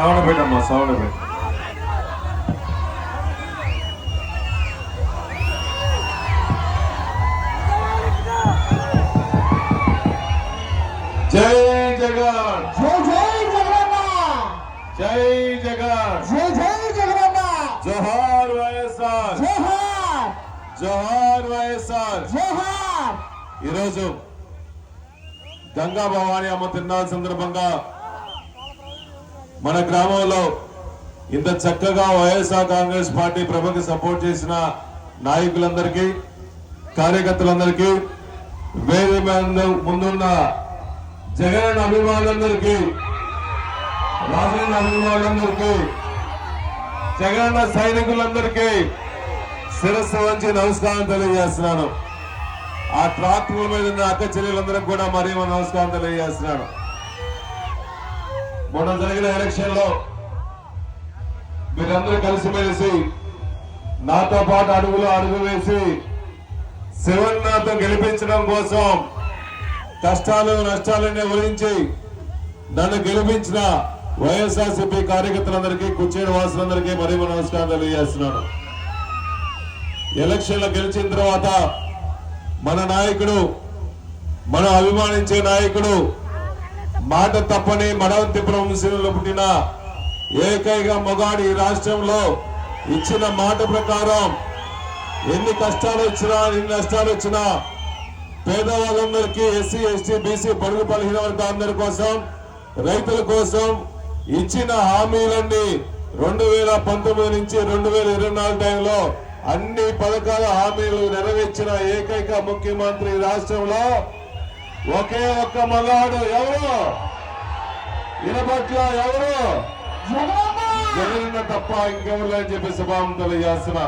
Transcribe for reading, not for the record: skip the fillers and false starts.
Sound పెట్టమ్మా, sound పెట్ట. జై జగన్, జై జై జగనన్న, జై జగన్, జై జై జగనన్న, జోహార్ వైఎస్ఆర్, జోహార్ జోహార్ వైఎస్ఆర్. జోహార్. ఈరోజు గంగా భవాని అమ్మ తిరునాళ్ళ సందర్భంగా మన గ్రామంలో ఇంత చక్కగా వైఎస్ఆర్ కాంగ్రెస్ పార్టీ ప్రభుకి సపోర్ట్ చేసిన నాయకులందరికీ, కార్యకర్తలందరికీ, వేరే ముందున్న జగన్ అభిమానులందరికీ, రాజన్న అభిమానులందరికీ, జగన్ సైనికులందరికీ శిరస్సు వంచి నమస్కారం తెలియజేస్తున్నాను. ఆ ట్రాక్టర్ల మీద ఉన్న అక్క చెల్లెలందరికీ కూడా మరీ నమస్కారం తెలియజేస్తున్నాను. మొన్న జరిగిన ఎలక్షన్ లో మీరందరూ కలిసిమెలిసి నాతో పాటు అడుగులో అడుగు వేసి శివన్నాథ్ గెలిపించడం కోసం కష్టాలు నష్టాలన్నీ గురించి నన్ను గెలిపించిన వైఎస్ఆర్సీపీ కార్యకర్తలందరికీ, కుచ్చేడు వాసులందరికీ మరీ నమస్కారం తెలియజేస్తున్నాను. ఎలక్షన్లో గెలిచిన తర్వాత మన నాయకుడు, మనం అభిమానించే నాయకుడు, మాట తప్పని మడవంతిపురం వంశీయులలో పుట్టిన ఏకైక మొగాడి ఈ రాష్ట్రంలో ఇచ్చిన మాట ప్రకారం ఎన్ని కష్టాలు వచ్చినా, ఎన్ని నష్టాలు వచ్చినా పేదవాళ్ళందరికీ, ఎస్సీ ఎస్టీ బీసీ బడుగు బలహీన వర్గాలందరి కోసం, రైతుల కోసం ఇచ్చిన హామీలన్నీ 2019 నుంచి 2024 టైంలో అన్ని పథకాల హామీలు నెరవేర్చిన ఏకైక ముఖ్యమంత్రి రాష్ట్రంలో ఒకే ఒక్క మగాడు ఎవరు? ఇనపట్ల ఎవరు? జగనన్న జగన్ తప్ప ఇంకెవరు అని చెప్పి శుభాం తెలియజేస్తున్నా.